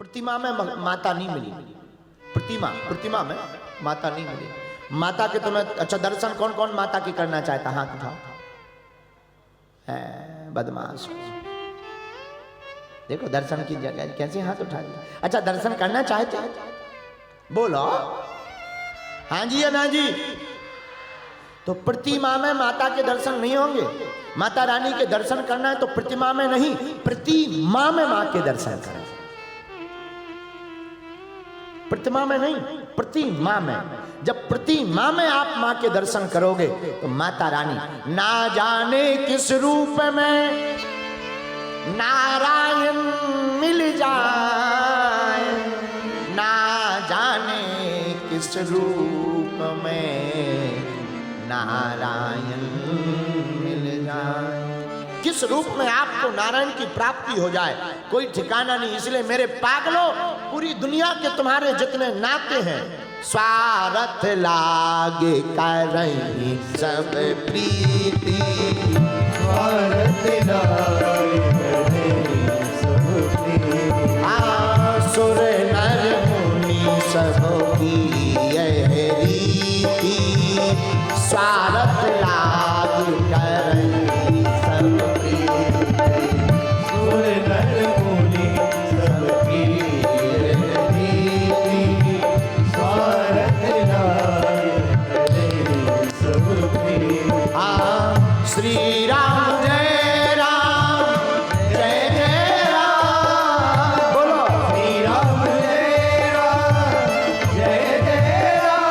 प्रतिमा में माता नहीं मिली, प्रतिमा में माता नहीं मिली। माता के तुम्हें अच्छा दर्शन कौन कौन माता की करना चाहता, हाथ उठाओ। बदमाश, देखो दर्शन की जगह कैसे हाथ उठा दिया। अच्छा दर्शन करना चाहते बोलो हाँ जी या ना जी। तो प्रतिमा में माता के दर्शन नहीं होंगे। माता रानी के दर्शन करना है तो प्रतिमा में नहीं, प्रतिमा में मां के दर्शन करें। प्रतिमा में नहीं, प्रतिमा में। जब प्रतिमा में आप मां के दर्शन करोगे तो माता रानी ना जाने किस रूप में नारायण मिल जाए, ना जाने किस रूप में नारायण मिल जाए। किस रूप में आपको नारायण की प्राप्ति हो जाए कोई ठिकाना नहीं। इसलिए मेरे पागलों, पूरी दुनिया के तुम्हारे जितने नाते हैं, स्वार्थ लागे करहीं सब प्रीति, स्वार्थ लागे करहीं सब प्रीति। आसुर नर मुनि सब की यह रीति, स्वार्थ लागे करहीं सब प्रीति। सुर नर मुनि सब की यह रीति, स्वार्थ लागे करहीं सब प्रीति। श्री राम जय राम, जय जय राम। बोलो श्री राम जय राम, जय जय राम।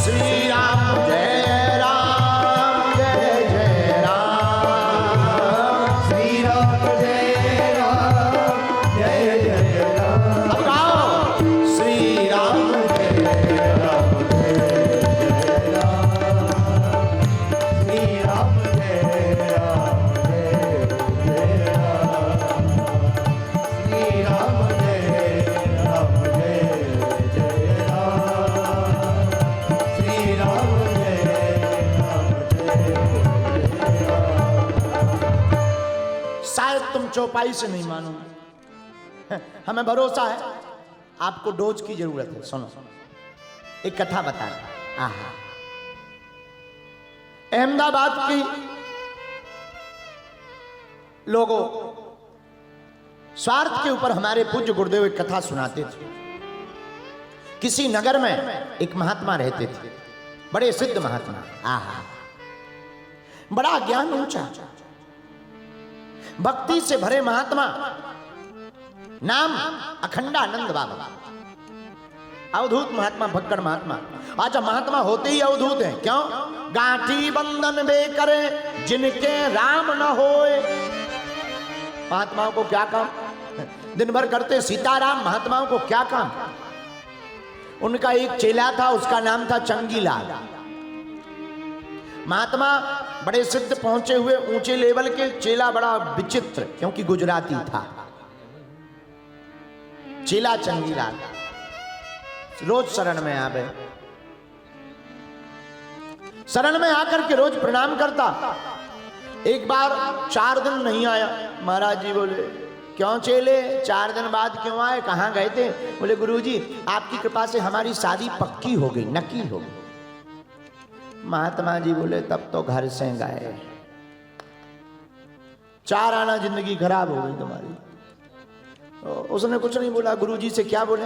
श्री राम जय राम, जय जय राम। श्री राम जय राम, जय जय राम। अब गाओ श्री राम जय राम, जय जय राम। श्री राम जय राम, जय जय राम। श्री राम जय राम, जय जय राम। श्री राम जय राम, जय जय राम। शायद तुम चौपाई से नहीं मानोगे, हमें भरोसा है आपको डोज की जरूरत है। सुनो एक कथा बता रहा। आहा, अहमदाबाद की लोगों स्वार्थ के ऊपर हमारे पूज्य गुरुदेव एक कथा सुनाते थे। किसी नगर में एक महात्मा रहते थे, बड़े सिद्ध महात्मा। आहा, बड़ा ज्ञान ऊंचा, भक्ति से भरे महात्मा, नाम अखंडानंद बाबा, अवधूत महात्मा, भक्कड़ महात्मा। अच्छा महात्मा होते ही अवधूत हैं, क्यों? गांठी बंधन बे करे जिनके राम न होए। महात्माओं को क्या काम, दिन भर करते सीताराम, महात्माओं को क्या काम। उनका एक चेला था, उसका नाम था चंगीलाल। महात्मा बड़े सिद्ध पहुंचे हुए, ऊंचे लेवल के, चेला बड़ा विचित्र क्योंकि गुजराती था। चेला चंगीलाल रोज शरण में आवे, शरण में आकर के रोज प्रणाम करता। एक बार 4 दिन नहीं आया। महाराज जी बोले क्यों चेले 4 दिन बाद क्यों आए, कहाँ गए थे? बोले गुरुजी आपकी कृपा से हमारी शादी पक्की हो गई, नक्की हो गई। महात्मा जी बोले तब तो घर से गए, 4 आना जिंदगी खराब हो गई तुम्हारी। उसने कुछ नहीं बोला। गुरुजी से क्या बोले?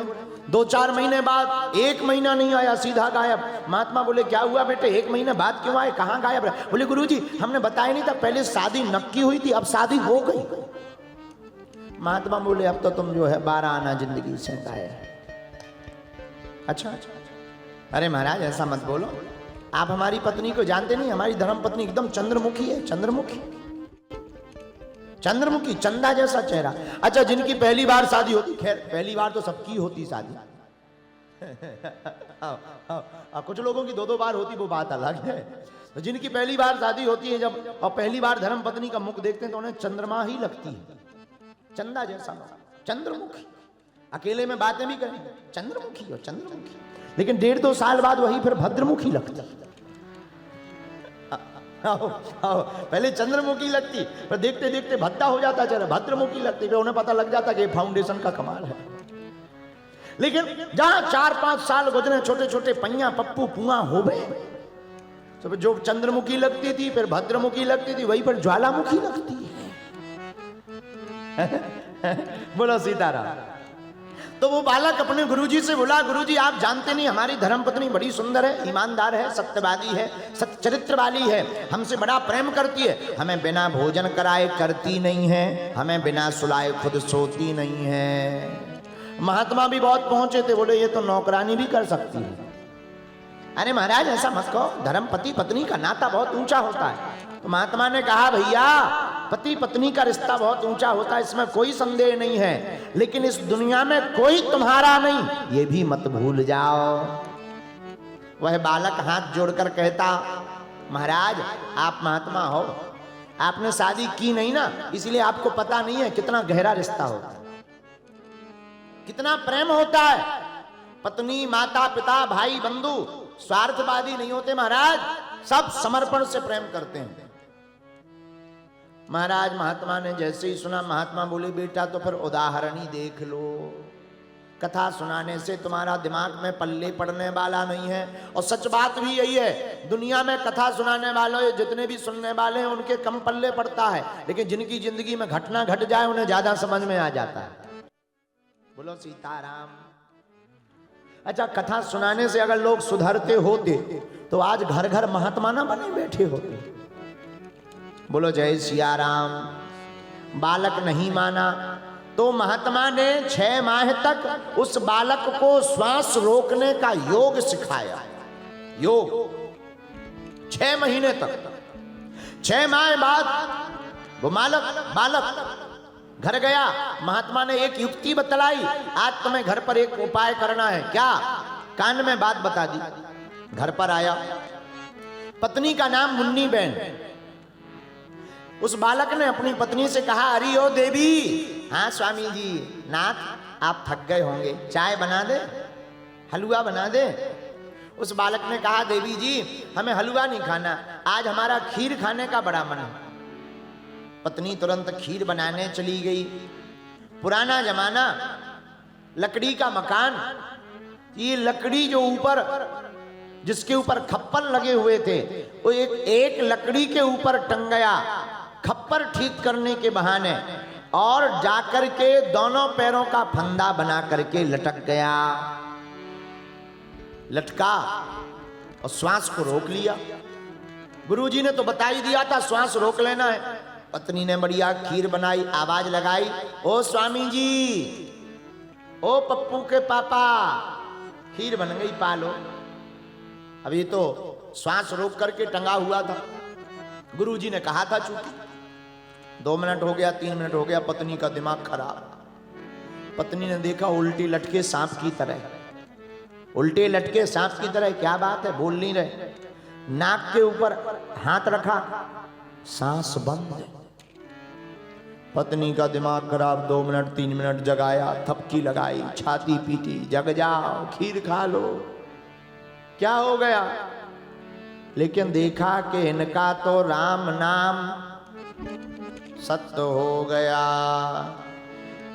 2-4 महीने बाद 1 महीना नहीं आया, सीधा गायब। महात्मा बोले क्या हुआ बेटे, 1 महीने बाद क्यों आए, कहाँ गायब रहे? बोले गुरुजी हमने बताया नहीं था, पहले शादी नक्की हुई थी, अब शादी हो गई। महात्मा बोले अब तो तुम जो है 12 आना जिंदगी से गायब। अच्छा, अरे महाराज ऐसा मत बोलो, आप हमारी पत्नी को जानते नहीं, हमारी धर्म पत्नी एकदम चंद्रमुखी है, चंद्रमुखी, चंद्रमुखी, चंदा जैसा चेहरा। अच्छा जिनकी पहली बार शादी होती, खैर पहली बार तो सबकी होती शादी कुछ लोगों की 2-2 बार होती, वो बात अलग है। तो जिनकी पहली बार शादी होती है जब, और पहली बार धर्म पत्नी का मुख देखते हैं तो उन्हें चंद्रमा ही लगती है, चंदा जैसा, चंद्रमुखी। अकेले में बातें भी करें, चंद्रमुखी और चंद्रमुखी। लेकिन 1.5-2 साल बाद वही फिर भद्रमुखी लगती है। आओ आओ, पहले चंद्रमुखी लगती, पर देखते देखते भद्दा हो जाता, चलो भद्रमुखी लगती, फिर उन्हें पता लग जाता कि फाउंडेशन का कमाल है। लेकिन जहां 4-5 साल गुजरे, छोटे छोटे पैया पप्पू पुआ हो गए, तो जो चंद्रमुखी लगती थी, फिर भद्रमुखी लगती थी, वही पर ज्वालामुखी लगती है। बोलो सीताराम। तो वो बालक अपने गुरुजी से बोला, गुरुजी आप जानते नहीं, हमारी धर्मपत्नी बड़ी सुंदर है, ईमानदार है, सत्यवादी है, सच्चरित्र वाली है, हमसे बड़ा प्रेम करती है, हमें बिना भोजन कराए करती नहीं है, हमें बिना सुलाए खुद सोती नहीं है। महात्मा भी बहुत पहुंचे थे, बोले ये तो नौकरानी भी कर सकती है। अरे महाराज ऐसा मत कहो, धर्म पति पत्नी का नाता बहुत ऊंचा होता है। तो महात्मा ने कहा भैया पति पत्नी का रिश्ता बहुत ऊंचा होता है, इसमें कोई संदेह नहीं है, लेकिन इस दुनिया में कोई तुम्हारा नहीं, ये भी मत भूल जाओ। वह बालक हाथ जोड़कर कहता, महाराज आप महात्मा हो, आपने शादी की नहीं ना, इसलिए आपको पता नहीं है कितना गहरा रिश्ता होता है, कितना प्रेम होता है। पत्नी, माता पिता, भाई बंधु स्वार्थवादी नहीं होते महाराज, सब समर्पण से प्रेम करते हैं। महाराज महात्मा ने जैसे ही सुना, महात्मा बोले बेटा तो फिर उदाहरण ही देख लो, कथा सुनाने से तुम्हारा दिमाग में पल्ले पड़ने वाला नहीं है। और सच बात भी यही है, दुनिया में कथा सुनाने वाले जितने भी सुनने वाले हैं उनके कम पल्ले पड़ता है, लेकिन जिनकी जिंदगी में घटना घट जाए उन्हें ज्यादा समझ में आ जाता है। बोलो सीताराम। अच्छा, कथा सुनाने से अगर लोग सुधरते होते तो आज घर घर महात्मा ना बने बैठे होते। बोलो जय सिया राम। बालक नहीं माना तो महात्मा ने 6 माह तक उस बालक को श्वास रोकने का योग सिखाया। योग 6 महीने तक। 6 माह बाद वो बालक घर गया। महात्मा ने एक युक्ति बतलाई, आज तुम्हें घर पर एक उपाय करना है। क्या? कान में बात बता दी। घर पर आया, पत्नी का नाम मुन्नी बहन। उस बालक ने अपनी पत्नी से कहा, अरे ओ देवी। हाँ स्वामी जी। नाथ आप थक गए होंगे, चाय बना दे, हलवा बना दे। उस बालक ने कहा, देवी जी हमें हलवा नहीं खाना, आज हमारा खीर खाने का बड़ा मन है। पत्नी तुरंत खीर बनाने चली गई। पुराना जमाना, लकड़ी का मकान, ये लकड़ी जो ऊपर जिसके ऊपर खप्पर लगे हुए थे वो एक लकड़ी के ऊपर टंग गया खप्पर ठीक करने के बहाने, और जाकर के दोनों पैरों का फंदा बना करके लटक गया। लटका और श्वास को रोक लिया। गुरुजी ने तो बता ही दिया था श्वास रोक लेना है। पत्नी ने बढ़िया खीर बनाई, आवाज लगाई, ओ स्वामी जी, ओ पप्पू के पापा, खीर बन गई, पालो। अभी तो श्वास रोक करके टंगा हुआ था। गुरुजी ने कहा था, चूंकि 2 मिनट हो गया, 3 मिनट हो गया, पत्नी का दिमाग खराब। पत्नी ने देखा उल्टी लटके सांप की तरह, उल्टे लटके सांप की तरह। क्या बात है, बोल नहीं रहे। नाक के ऊपर हाथ रखा, सांस बंद। पत्नी का दिमाग खराब। 2 मिनट 3 मिनट जगाया, थपकी लगाई, छाती पीटी, जग जाओ, खीर खा लो। क्या हो गया? लेकिन देखा कि इनका तो राम नाम सत्य हो गया।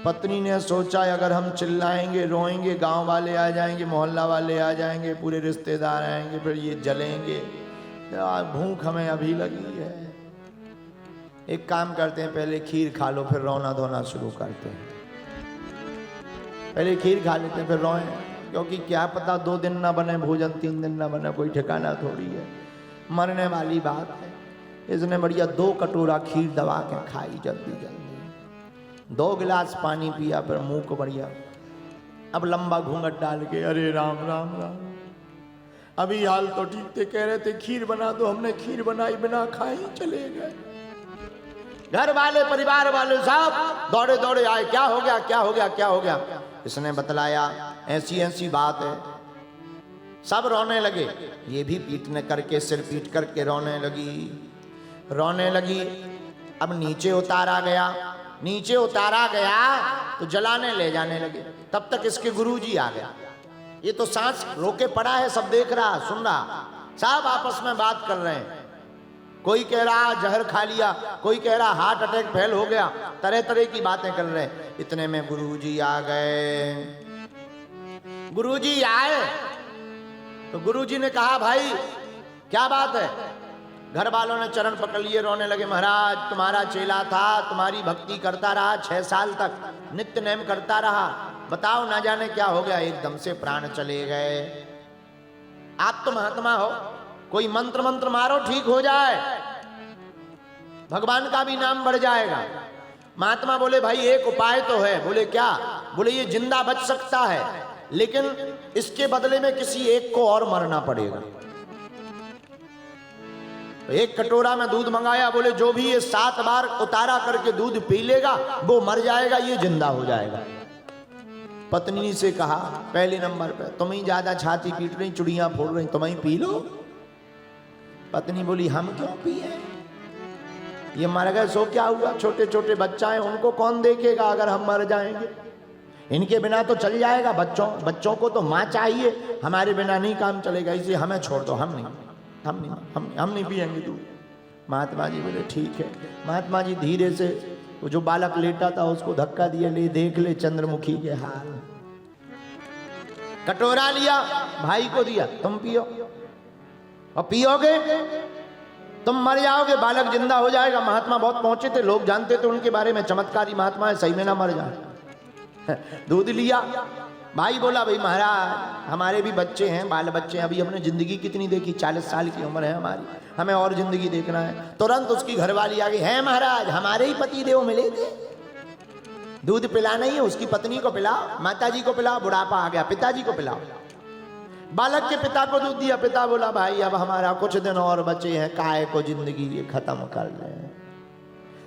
पत्नी ने सोचा अगर हम चिल्लाएंगे, रोएंगे, गांव वाले आ जाएंगे, मोहल्ला वाले आ जाएंगे, पूरे रिश्तेदार आएंगे, फिर ये जलेंगे। भूख हमें अभी लगी है। एक काम करते हैं, पहले खीर खा लो, फिर रोना धोना शुरू करते हैं। पहले खीर खा लेते हैं, फिर रोएं, क्योंकि क्या पता 2 दिन ना बने भोजन, 3 दिन ना बने, कोई ठिकाना थोड़ी है। मरने वाली बात है। इसने बढ़िया 2 कटोरा खीर दबा के खाई, जल्दी जल्दी 2 गिलास पानी पिया, फिर मुंह को बढ़िया अब लंबा घूंघट डाल के, अरे राम राम राम। अभी हाल तो ठीक थे, कह रहे थे खीर बना दो, हमने खीर बनाई, बिना खाए ही चले गए। घर वाले, परिवार वाले सब दौड़े दौड़े आए, क्या हो गया, क्या हो गया, क्या हो गया। इसने बतलाया, ऐसी ऐसी बात है। सब रोने लगे। ये भी पीटने करके, सिर पीट करके रोने लगी। अब नीचे उतारा गया तो जलाने ले जाने लगे। तब तक इसके गुरुजी आ गया। ये तो सांस रोके पड़ा है, सब देख रहा, सुन रहा, सब आपस में बात कर रहे हैं। कोई कह रहा जहर खा लिया, कोई कह रहा हार्ट अटैक फेल हो गया, तरह तरह की बातें कर रहे। इतने में गुरुजी आ गए। गुरुजी आए तो गुरुजी ने कहा भाई क्या बात है। घर वालों ने चरण पकड़ लिए, रोने लगे। महाराज तुम्हारा चेला था, तुम्हारी भक्ति करता रहा 6 साल तक, नित्य नेम करता रहा, बताओ ना जाने क्या हो गया, एकदम से प्राण चले गए। आप तो महात्मा हो, कोई मंत्र मंत्र मारो ठीक हो जाए, भगवान का भी नाम बढ़ जाएगा। महात्मा बोले भाई एक उपाय तो है। बोले क्या? बोले ये जिंदा बच सकता है, लेकिन इसके बदले में किसी एक को और मरना पड़ेगा। तो एक कटोरा में दूध मंगाया, बोले जो भी ये 7 बार उतारा करके दूध पी लेगा वो मर जाएगा, ये जिंदा हो जाएगा। पत्नी से कहा पहले नंबर पे तुम ही ज्यादा छाती पीट रही, चुड़ियां फोड़ रही, तुम ही पी लो। पत्नी बोली हम क्यों पिए, ये मर गए सो क्या हुआ, छोटे छोटे बच्चा है उनको कौन देखेगा अगर हम मर जाएंगे, इनके बिना तो चल जाएगा। बच्चों को तो माँ चाहिए, हमारे बिना नहीं काम चलेगा, इसलिए हमें छोड़ दो, हम नहीं पिएंगे दूध। महात्मा जी बोले ठीक है। महात्मा जी धीरे से वो जो बालक लेटा था उसको धक्का दिया, ले देख ले चंद्रमुखी के हाल। कटोरा लिया, भाई को दिया, तुम पियो, और पियोगे तुम मर जाओगे, बालक जिंदा हो जाएगा। महात्मा बहुत पहुंचे थे, लोग जानते थे उनके बारे में, चमत्कारी महात्मा है, सही में ना मर जाए। दूध लिया, भाई बोला भाई महाराज हमारे भी बच्चे हैं, बाल बच्चे हैं, अभी हमने जिंदगी कितनी देखी, 40 साल की उम्र है हमारी, हमें और जिंदगी देखना है। तुरंत उसकी घरवाली आ गई, है महाराज हमारे ही पति देव मिले थे, दूध पिलाना ही है, उसकी पत्नी को पिलाओ, माता जी को पिलाओ, बुढ़ापा आ गया पिताजी को पिलाओ। बालक के पिता को दूध दिया, पिता बोला भाई अब हमारा कुछ दिन और बचे हैं, काहे को जिंदगी ये खत्म कर ले।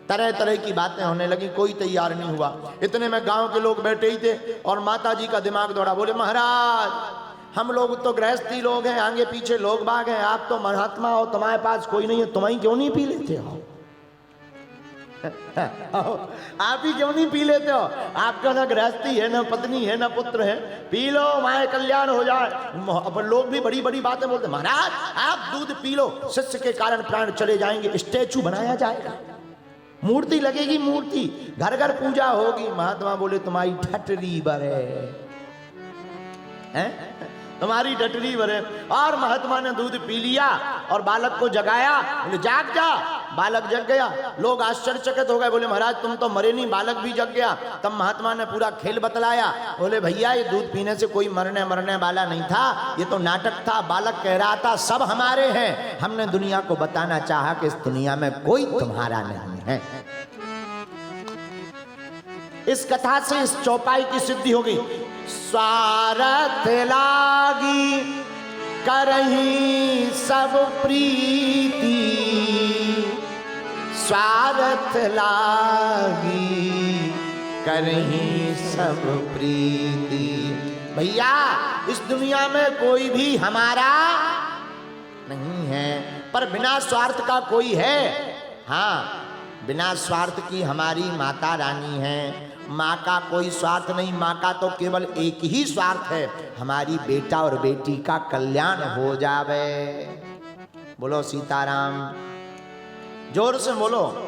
तरह तरह की बातें होने लगी, कोई तैयार नहीं हुआ। इतने में गांव के लोग बैठे ही थे और माता जी का दिमाग दौड़ा। बोले महाराज हम लोग तो गृहस्थी लोग हैं, आगे पीछे लोग बाग हैं, आप तो महात्मा हो, तुम्हारे पास कोई नहीं है, तुम्हें क्यों नहीं पी लेते हो? आप ही क्यों नहीं पी लेते हो? आपका ना गृहस्थी है, ना पत्नी है, ना पुत्र है, पी लो माए कल्याण हो जाए। अब लोग भी बड़ी बड़ी बातें बोलते, महाराज आप दूध पी लो, शिष्य के कारण प्राण चले जाएंगे, स्टैचू बनाया जाएगा, मूर्ति लगेगी, मूर्ति घर घर पूजा होगी। महात्मा बोले तुम्हारी ठटरी बरे हैं, तुम्हारी ठटरी बरे। और महात्मा ने दूध पी लिया और बालक को जगाया, बोले जाग जा। बालक जग गया। लोग आश्चर्यचकित हो गए, बोले महाराज तुम तो मरे नहीं, बालक भी जग गया। तब महात्मा ने पूरा खेल बतलाया। बोले भैया ये दूध पीने से कोई मरने वाला नहीं था, ये तो नाटक था। बालक कह रहा था सब हमारे हैं, हमने दुनिया को बताना चाहा कि इस दुनिया में कोई तुम्हारा नहीं है। इस कथा से इस चौपाई की सिद्धि हो गई। स्वार्थ लागी करही सब प्रीति, स्वार्थ लागी करही सब प्रीति। भैया इस दुनिया में कोई भी हमारा नहीं है, पर बिना स्वार्थ का कोई है। हाँ, बिना स्वार्थ की हमारी माता रानी है। माँ का कोई स्वार्थ नहीं, माँ का तो केवल एक ही स्वार्थ है, हमारी बेटा और बेटी का कल्याण हो जावे। बोलो सीताराम, जोर से बोलो।